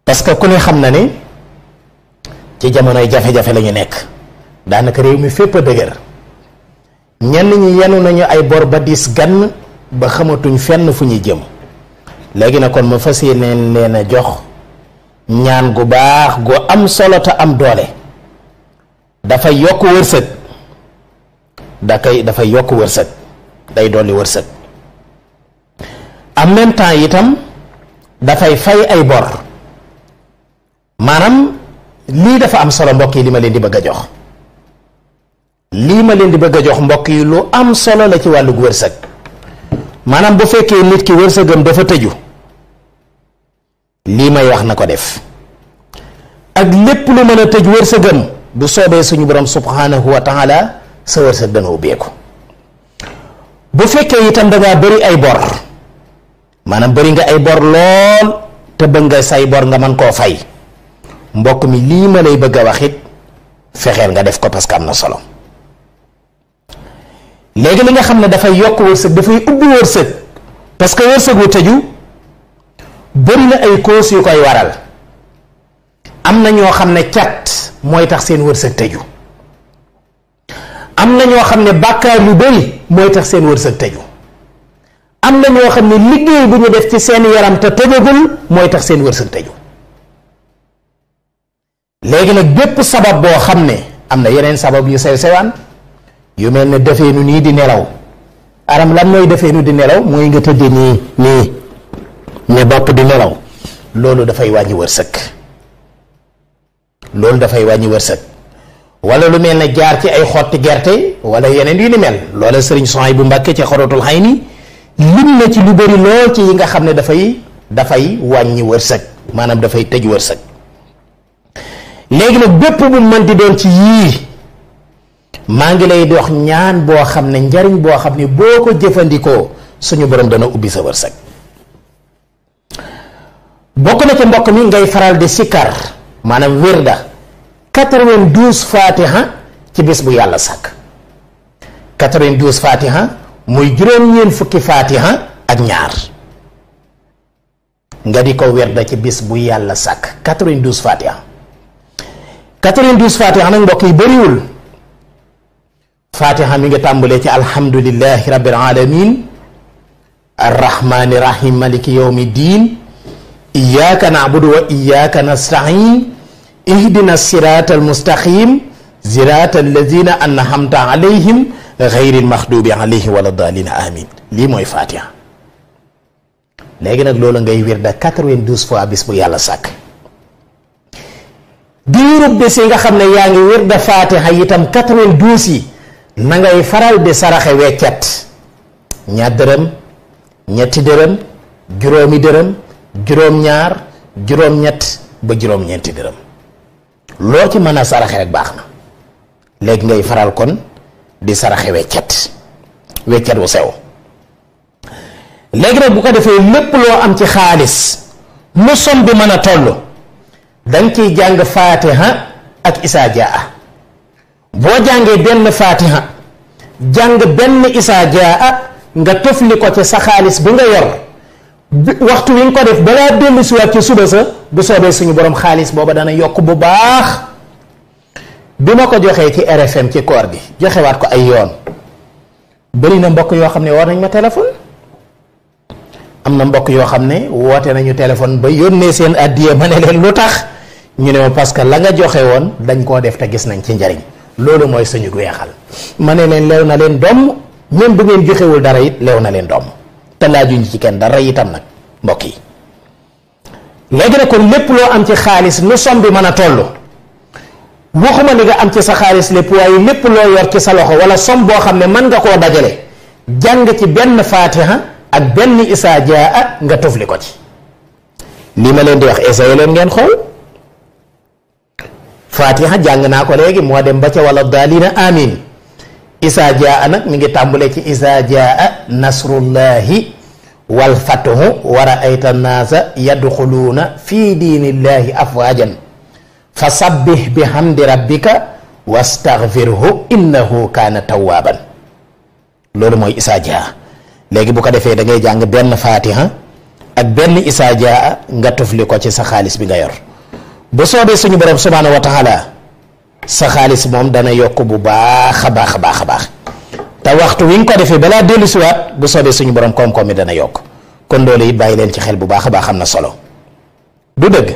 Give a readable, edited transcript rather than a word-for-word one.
parce que ku ne xam na ni ci jamonoy jafe-jafe la ñu nekk daanaka réew mi fépp a dëgër ñenn ñi yenu nañu ay bor ba diis gann ba xamatuñ fenn fu ñuy jëm léegi na kon ma fas yéene leen a jox ñaan gu baax gu am solo te am doole dafay yokk wërsëg dafay yokk wërsëg day dolli wërsëg en même temps itam dafay fay ay bor maanaam lii dafa am solo mbokk yi li ma leen di bëgg a jox lii ma leen di bëgg a jox mbokk yi lu am solo la ci wàllug wërsëg maanaam bu fekkee nit ki wërsëgam dafa tëju lii may wax na ko def ak lépp lu mën a tëj wërsëgam bu soobee suñu borom subhanahu wa taala sa wërsëg dana ubbeeku bu fekkee itam dangaa bëri ay bor maanaam bëri nga ay bor lool te bëgg nga say bor nga mën koo fay mbokk mi lii ma lay bëgg a wax it fexeel nga def ko parce que am na solo léegi li nga xam ne dafay yokk wërsëg dafay ubbi wërsëg parce que wërsëg wu tëju bëri na ay causes yu koy waral am na ñoo xam ne cat mooy tax seen wërsëg tëju am na ñoo xam ne bàkkaar yu bëri mooy tax seen wërsëg tëju am na ñoo xam ne liggéey bu ñu def ci seen yaram te tëjagul mooy tax seen wërsëg tëju léegi nag bépp sabab boo xam ne am na yeneen sabab yu sew sewaan yu mel ne defeenu nii di nelaw aram lan mooy defeenu di nelaw mooy nga tëdde nii ne bopp di nelaw loolu dafay wàññi wërsëg loolu dafay wàññi wërsëg wala lu mel ne jaar ci ay xotti gerte wala yeneen yu ni mel loola sëriñ Souhaïbou Mbacké ci Xorotul Xayni lim na ci lu bari lool ci yi nga xam ne dafay wàññi wërsëg maanaam dafay tëj wërsëg léegi nag bépp bu mën di doon ci yii maa ngi lay dox ñaan boo xam ne njariñ boo xam ne boo ko jëfandikoo suñu borom dana ubbi sa wërsëg bokk na ci mbokk mi ngay faral di sikkar maanaam wirda 92 fatiha ci bis bu yàlla sàkk 92 fatiha muy juróom-ñeent fukki fatiha ak ñaar nga di ko wirda ci bis bu yàlla sàkk 92 fatiha 92 fatiha nag mbokk yi bariwul fatiha mi nga tàmbalee ci alhamdulillahi rabbil alamin arrahmani rahim maliki yawmi din iyyaka na'budu wa iyyaka nasta'in ihdina sirata almustaqim sirata alladhina an'amta alayhim ghayril maghdubi alayhim wala daalin amin lii mooy fatiha léegi nag loolu ngay wirda 92 fois bis bu yàlla sàkk diirub bés yi nga xam ne yaa ngi wirda fatiha itam 92 yi na ngay faral di saraxe weccet ñaar dërëm ñetti dërëm juróomi dërëm juróom-ñaar juróom-ñett ba juróom-ñeenti dërëm loo ci mën a saraxe rek baax na léegi ngay faral kon di saraxe weccet wu sew léegi nag bu ko defee lépp loo am ci xaalis mu som bi mën a toll danga ciy jàng fatiha ak isaa jaa boo jàngee benn fatiha jàng benn isaa jaa nga tofli ko ci sa xaalis bi nga yor waxtu wi nga ko def balaa dellu si waat ci suba sa bu soobee suñu borom xaalis booba dana yokk bu baax bi ma ko joxee ci RFM ci koor gi joxewaat ko ay yoon bari na mbokk yoo xam ne war nañ ma téléphone am na mbokk yoo xam ne woote nañu téléphone ba yónnee seen addiya ma ne leen lu tax ñu ne ma parce que la nga joxe woon dañ koo def te gis nañ ci njariñ loolu mooy suñu weexal ma ne leen leew na leen doom même bu ngeen joxewul dara it leew na leen doom te laajuñ ci kenn dara itam nag mbokk yi léegi nag kon lépp loo am ci xaalis lu som bi mën a toll waxuma ni nga am ci sa xaalis lépp waaye lépp loo yor ci sa loxo wala som boo xam ne mën nga koo dajale jàng ci benn fatiha ak benn isaa jaa nga tofli ko ci lii ma leen di wax essayé leen ngeen xool fatiha jàng naa ko léegi moo dem ba ca wala daalina amin isaa jaa nag mi ngi tàmbule ci isaa jaa nasrullahi wal fatuhu wa ra'ayta naasa yadxuluuna fi diinillahi afwaajan fa sabbih bihamdi rabbika wastaghfirhu innahu kaana tawwaaban loolu mooy isaa jaa léegi bu ko defee da ngay jàng benn fatiha ak benn isaa jaa nga tufli ko ci sa xaalis bi nga yor bu soobee suñu borom subhaanahu wa taala sa xaalis moom dana yokk bu baax a baax a baax a baax te waxtu wi nga ko defee balaa dellu siwaat bu soobee suñu borom koom-koom mi dana yokk kon loolu it bàyyi leen ci xel bu baax a baax am na solo du dëgg